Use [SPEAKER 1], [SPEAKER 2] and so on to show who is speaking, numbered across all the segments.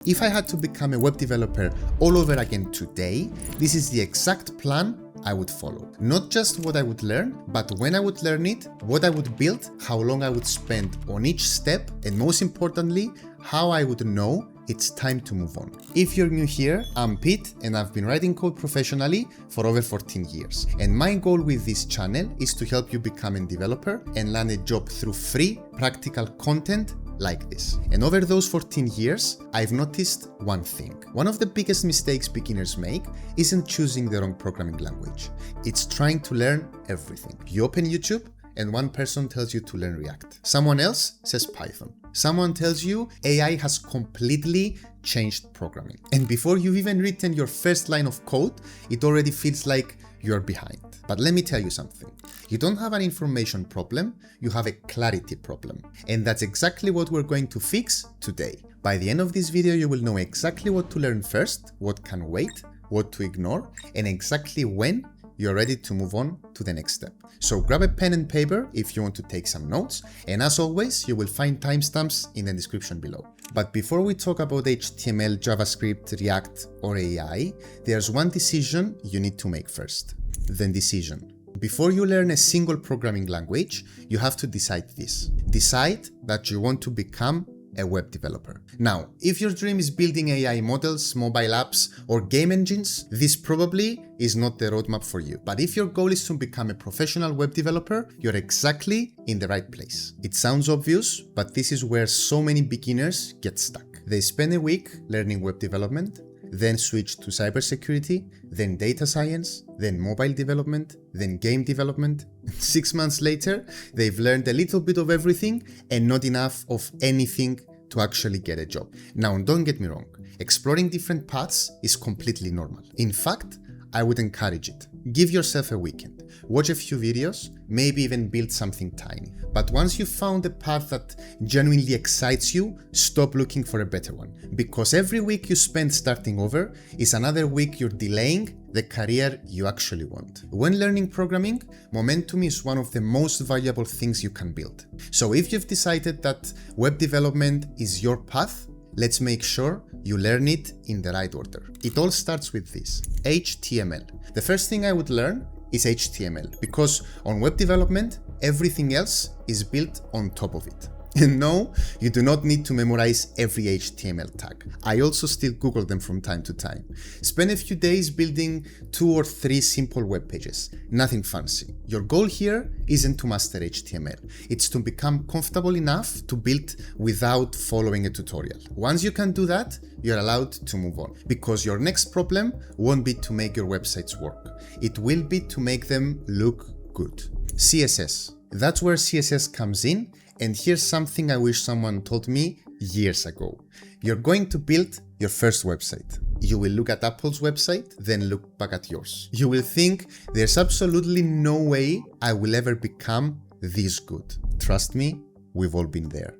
[SPEAKER 1] If I had to become a web developer all over again today, this is the exact plan I would follow. Not just what I would learn, but when I would learn it, what I would build, how long I would spend on each step, and most importantly, how I would know it's time to move on. If you're new here, I'm Pete and I've been writing code professionally for over 14 years. And my goal with this channel is to help you become a developer and land a job through free, practical content like this. And over those 14 years, I've noticed one thing. One of the biggest mistakes beginners make isn't choosing the wrong programming language. It's trying to learn everything. You open YouTube and one person tells you to learn React. Someone else says Python. Someone tells you AI has completely changed programming. And before you've even written your first line of code, it already feels like you're behind. But let me tell you something. You don't have an information problem, you have a clarity problem. And that's exactly what we're going to fix today. By the end of this video, you will know exactly what to learn first, what can wait, what to ignore, and exactly when you're ready to move on to the next step. So grab a pen and paper if you want to take some notes, and as always, you will find timestamps in the description below. But before we talk about HTML, JavaScript, React, or AI, there's one decision you need to make first. The decision. Before you learn a single programming language, you have to decide this. Decide that you want to become a web developer. Now, if your dream is building AI models, mobile apps, or game engines, this probably is not the roadmap for you. But if your goal is to become a professional web developer, you're exactly in the right place. It sounds obvious, but this is where so many beginners get stuck. They spend a week learning web development, then switch to cybersecurity, then data science, then mobile development, then game development. 6 months later, they've learned a little bit of everything and not enough of anything to actually get a job. Now, don't get me wrong, exploring different paths is completely normal. In fact, I would encourage it. Give yourself a weekend, watch a few videos, maybe even build something tiny. But once you've found a path that genuinely excites you, stop looking for a better one. Because every week you spend starting over is another week you're delaying the career you actually want. When learning programming, momentum is one of the most valuable things you can build. So if you've decided that web development is your path, let's make sure you learn it in the right order. It all starts with this, HTML. The first thing I would learn is HTML, because on web development, everything else is built on top of it. And no, you do not need to memorize every HTML tag. I also still Google them from time to time. Spend a few days building 2 or 3 simple web pages. Nothing fancy. Your goal here isn't to master HTML. It's to become comfortable enough to build without following a tutorial. Once you can do that, you're allowed to move on. Because your next problem won't be to make your websites work. It will be to make them look good. CSS. That's where CSS comes in. And here's something I wish someone told me years ago. You're going to build your first website. You will look at Apple's website, then look back at yours. You will think there's absolutely no way I will ever become this good. Trust me, we've all been there.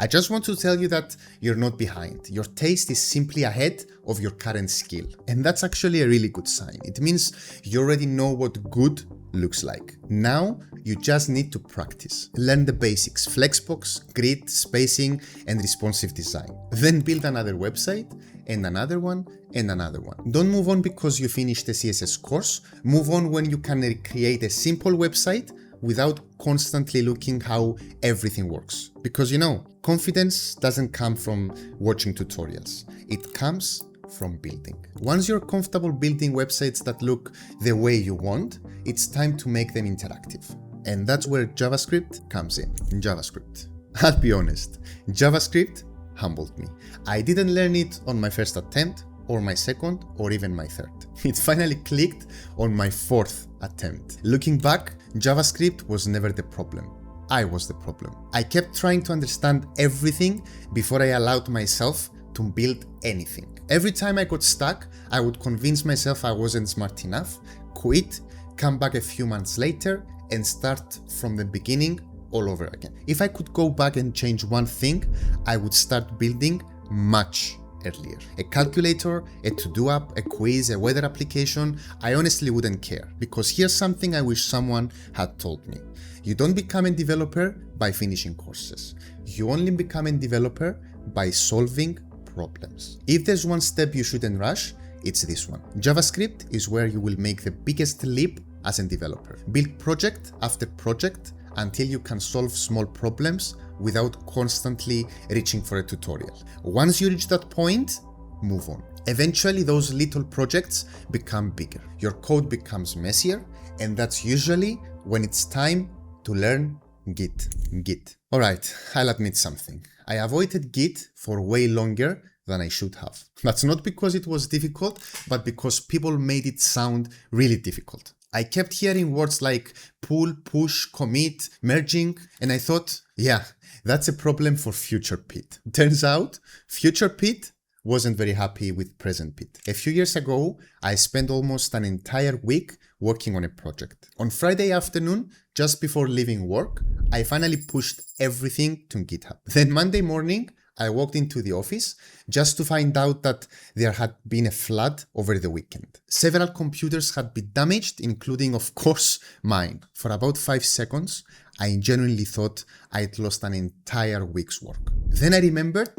[SPEAKER 1] I just want to tell you that you're not behind. Your taste is simply ahead of your current skill. And that's actually a really good sign. It means you already know what good looks like. Now, you just need to practice. Learn the basics, flexbox, grid, spacing, and responsive design. Then build another website, and another one, and another one. Don't move on because you finished the CSS course. Move on when you can create a simple website without constantly looking how everything works. Because confidence doesn't come from watching tutorials. It comes from building. Once you're comfortable building websites that look the way you want, it's time to make them interactive. And that's where JavaScript comes in. JavaScript. I'll be honest, JavaScript humbled me. I didn't learn it on my first attempt, or my second, or even my third. It finally clicked on my 4th attempt. Looking back, JavaScript was never the problem. I was the problem. I kept trying to understand everything before I allowed myself to build anything. Every time I got stuck, I would convince myself I wasn't smart enough, quit, come back a few months later, and start from the beginning all over again. If I could go back and change one thing, I would start building much earlier. A calculator, a to-do app, a quiz, a weather application, I honestly wouldn't care. Because here's something I wish someone had told me. You don't become a developer by finishing courses. You only become a developer by solving problems. If there's one step you shouldn't rush, it's this one. JavaScript is where you will make the biggest leap as a developer. Build project after project until you can solve small problems without constantly reaching for a tutorial. Once you reach that point, move on. Eventually, those little projects become bigger. Your code becomes messier, and that's usually when it's time to learn Git. Alright, I'll admit something. I avoided Git for way longer than I should have. That's not because it was difficult, but because people made it sound really difficult. I kept hearing words like pull, push, commit, merging, and I thought, yeah, that's a problem for future Pete. Turns out, future Pete wasn't very happy with present Pete. A few years ago, I spent almost an entire week working on a project. On Friday afternoon, just before leaving work, I finally pushed everything to GitHub. Then Monday morning, I walked into the office just to find out that there had been a flood over the weekend. Several computers had been damaged, including, of course, mine. For about 5 seconds, I genuinely thought I'd lost an entire week's work. Then I remembered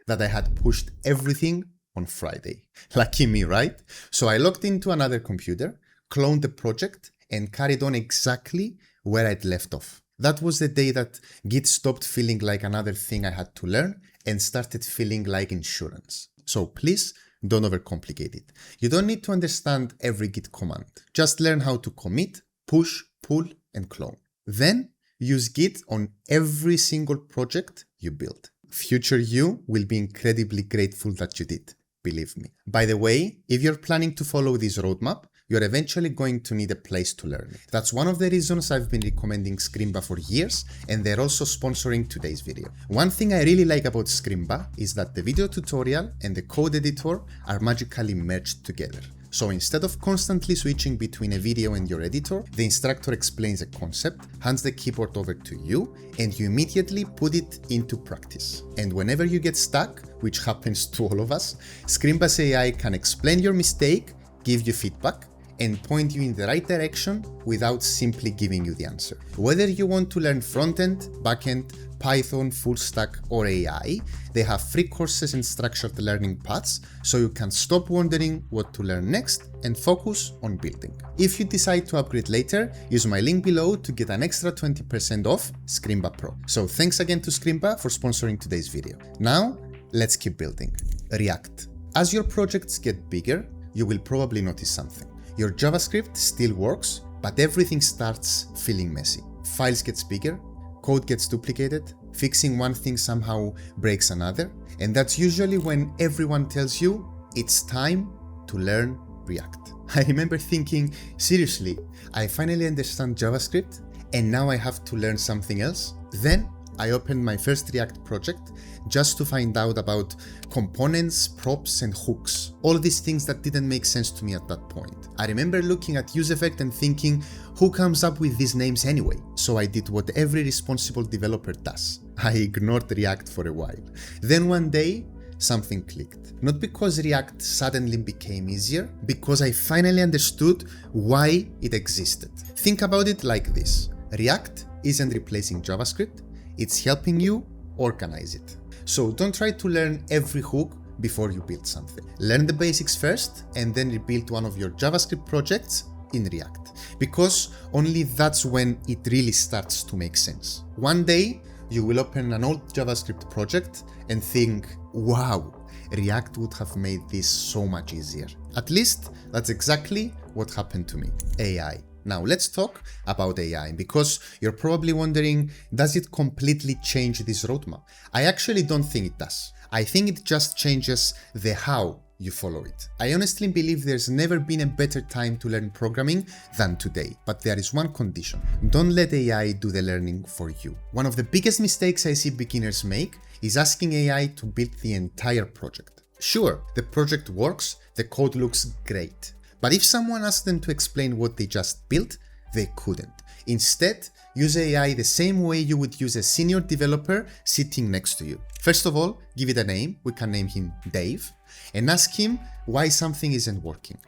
[SPEAKER 1] that I had pushed everything on Friday. Lucky me, right? So I logged into another computer, cloned the project, and carried on exactly where I'd left off. That was the day that Git stopped feeling like another thing I had to learn and started feeling like insurance. So please don't overcomplicate it. You don't need to understand every Git command. Just learn how to commit, push, pull, and clone. Then use Git on every single project you build. Future you will be incredibly grateful that you did, believe me. By the way, if you're planning to follow this roadmap, you're eventually going to need a place to learn it. That's one of the reasons I've been recommending Scrimba for years, and they're also sponsoring today's video. One thing I really like about Scrimba is that the video tutorial and the code editor are magically merged together. So instead of constantly switching between a video and your editor, the instructor explains a concept, hands the keyboard over to you, and you immediately put it into practice. And whenever you get stuck, which happens to all of us, Scrimba's AI can explain your mistake, give you feedback, and point you in the right direction without simply giving you the answer. Whether you want to learn frontend, backend, Python, full stack, or AI, they have free courses and structured learning paths, so you can stop wondering what to learn next and focus on building. If you decide to upgrade later, use my link below to get an extra 20% off Scrimba Pro. So thanks again to Scrimba for sponsoring today's video. Now, let's keep building. React. As your projects get bigger, you will probably notice something. Your JavaScript still works, but everything starts feeling messy. Files gets bigger, code gets duplicated, fixing one thing somehow breaks another, and that's usually when everyone tells you it's time to learn React. I remember thinking, seriously, I finally understand JavaScript and now I have to learn something else? Then I opened my first React project just to find out about components, props, and hooks. All these things that didn't make sense to me at that point. I remember looking at useEffect and thinking, who comes up with these names anyway? So I did what every responsible developer does. I ignored React for a while. Then one day, something clicked. Not because React suddenly became easier, because I finally understood why it existed. Think about it like this. React isn't replacing JavaScript, it's helping you organize it. So don't try to learn every hook before you build something. Learn the basics first and then rebuild one of your JavaScript projects in React, because only that's when it really starts to make sense. One day, you will open an old JavaScript project and think, wow, React would have made this so much easier. At least that's exactly what happened to me. AI. Now let's talk about AI, because you're probably wondering, does it completely change this roadmap? I actually don't think it does. I think it just changes the how you follow it. I honestly believe there's never been a better time to learn programming than today, but there is one condition. Don't let AI do the learning for you. One of the biggest mistakes I see beginners make is asking AI to build the entire project. Sure, the project works, the code looks great. But if someone asked them to explain what they just built, they couldn't. Instead, use AI the same way you would use a senior developer sitting next to you. First of all, give it a name. We can name him Dave, and ask him why something isn't working.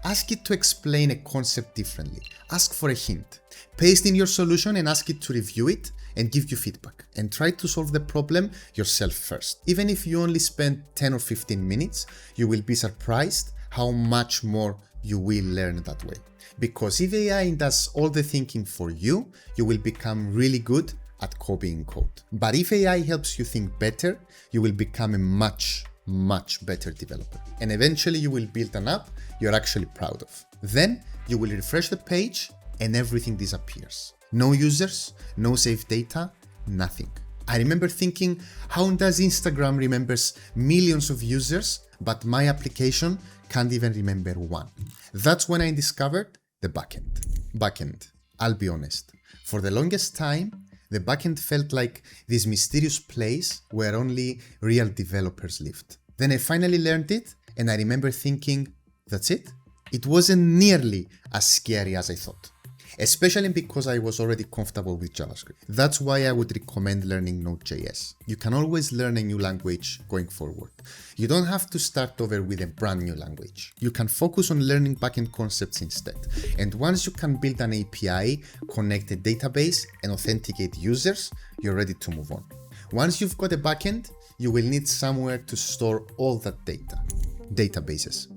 [SPEAKER 1] Ask it to explain a concept differently. Ask for a hint. Paste in your solution and ask it to review it and give you feedback and try to solve the problem yourself first. Even if you only spend 10 or 15 minutes, you will be surprised how much more you will learn that way. Because if AI does all the thinking for you, you will become really good at copying code. But if AI helps you think better, you will become a much better developer. And eventually you will build an app you're actually proud of. Then you will refresh the page and everything disappears. No users, no saved data, nothing. I remember thinking, how does Instagram remembers millions of users, but my application can't even remember one? That's when I discovered the backend. Backend, I'll be honest. For the longest time, the backend felt like this mysterious place where only real developers lived. Then I finally learned it, and I remember thinking, that's it? It wasn't nearly as scary as I thought. Especially because I was already comfortable with JavaScript. That's why I would recommend learning Node.js. You can always learn a new language going forward. You don't have to start over with a brand new language. You can focus on learning backend concepts instead. And once you can build an API, connect a database, and authenticate users, you're ready to move on. Once you've got a backend, you will need somewhere to store all that data. Databases.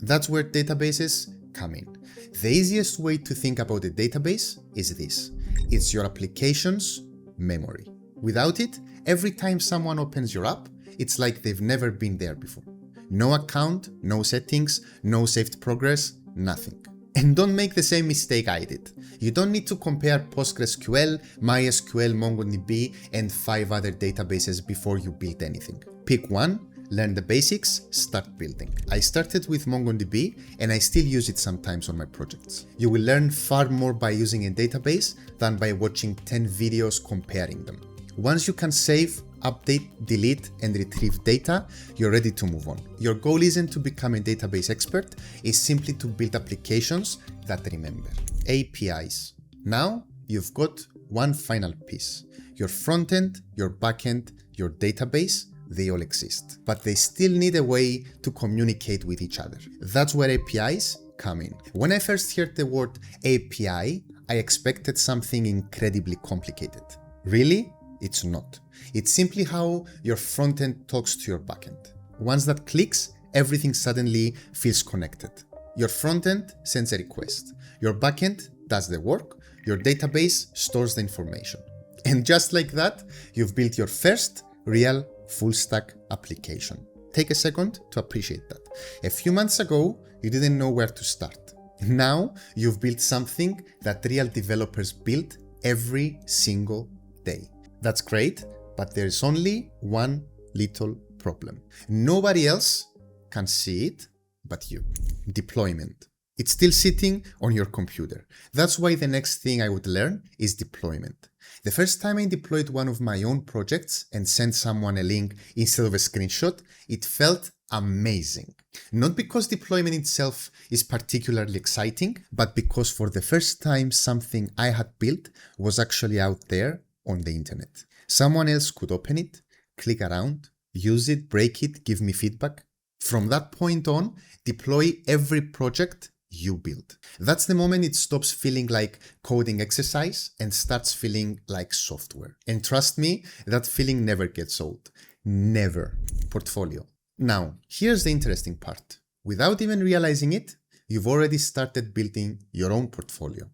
[SPEAKER 1] That's where databases come in. The easiest way to think about a database is this. It's your application's memory. Without it, every time someone opens your app, it's like they've never been there before. No account, no settings, no saved progress, nothing. And don't make the same mistake I did. You don't need to compare PostgreSQL, MySQL, MongoDB, and 5 other databases before you build anything. Pick one, learn the basics, start building. I started with MongoDB and I still use it sometimes on my projects. You will learn far more by using a database than by watching 10 videos comparing them. Once you can save, update, delete, and retrieve data, you're ready to move on. Your goal isn't to become a database expert, it's simply to build applications that remember. APIs. Now you've got one final piece. Your frontend, your backend, your database, they all exist, but they still need a way to communicate with each other. That's where APIs come in. When I first heard the word API, I expected something incredibly complicated. Really? It's not. It's simply how your frontend talks to your backend. Once that clicks, everything suddenly feels connected. Your frontend sends a request. Your backend does the work. Your database stores the information. And just like that, you've built your first real full stack application. Take a second to appreciate that. A few months ago, you didn't know where to start. Now you've built something that real developers build every single day. That's great, but there's only one little problem. Nobody else can see it but you. Deployment. It's still sitting on your computer. That's why the next thing I would learn is deployment. The first time I deployed one of my own projects and sent someone a link instead of a screenshot, it felt amazing. Not because deployment itself is particularly exciting, but because for the first time something I had built was actually out there on the internet. Someone else could open it, click around, use it, break it, give me feedback. From that point on, deploy every project you build. That's the moment it stops feeling like coding exercise and starts feeling like software. And trust me, that feeling never gets old. Never. Portfolio. Now, here's the interesting part. Without even realizing it, you've already started building your own portfolio.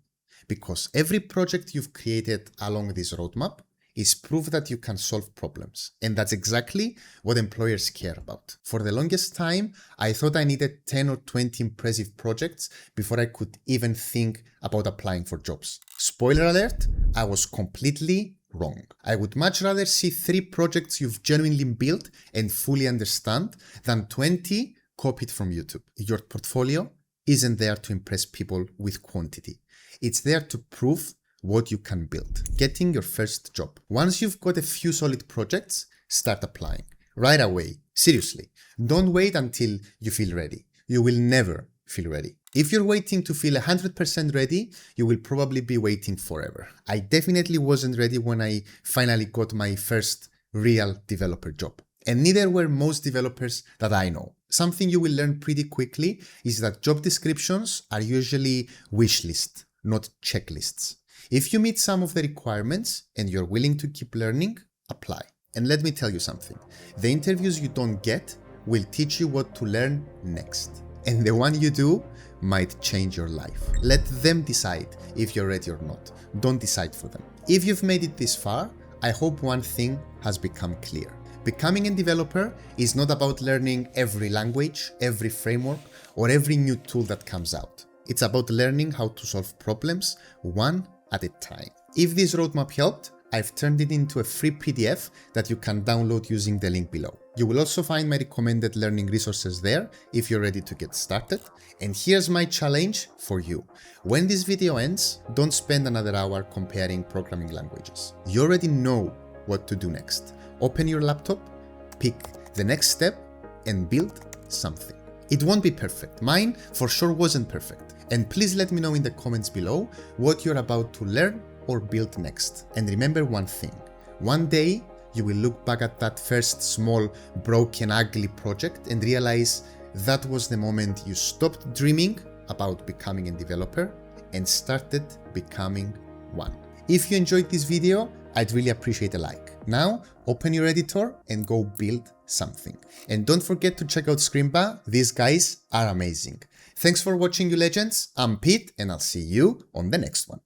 [SPEAKER 1] Because every project you've created along this roadmap is proof that you can solve problems. And that's exactly what employers care about. For the longest time, I thought I needed 10 or 20 impressive projects before I could even think about applying for jobs. Spoiler alert, I was completely wrong. I would much rather see 3 projects you've genuinely built and fully understand than 20 copied from YouTube. Your portfolio isn't there to impress people with quantity. It's there to prove what you can build. Getting your first job. Once you've got a few solid projects, start applying. Right away. Seriously. Don't wait until you feel ready. You will never feel ready. If you're waiting to feel 100% ready, you will probably be waiting forever. I definitely wasn't ready when I finally got my first real developer job. And neither were most developers that I know. Something you will learn pretty quickly is that job descriptions are usually wish lists, not checklists. If you meet some of the requirements and you're willing to keep learning, apply. And let me tell you something, the interviews you don't get will teach you what to learn next. And the one you do might change your life. Let them decide if you're ready or not. Don't decide for them. If you've made it this far, I hope one thing has become clear. Becoming a developer is not about learning every language, every framework, or every new tool that comes out. It's about learning how to solve problems one at a time. If this roadmap helped, I've turned it into a free PDF that you can download using the link below. You will also find my recommended learning resources there if you're ready to get started. And here's my challenge for you. When this video ends, don't spend another hour comparing programming languages. You already know what to do next. Open your laptop, pick the next step, and build something. It won't be perfect. Mine for sure wasn't perfect. And please let me know in the comments below what you're about to learn or build next. And remember one thing, one day you will look back at that first small, broken, ugly project and realize that was the moment you stopped dreaming about becoming a developer and started becoming one. If you enjoyed this video, I'd really appreciate a like. Now, open your editor and go build something. And don't forget to check out Scrimba, these guys are amazing. Thanks for watching, you legends. I'm Pete, and I'll see you on the next one.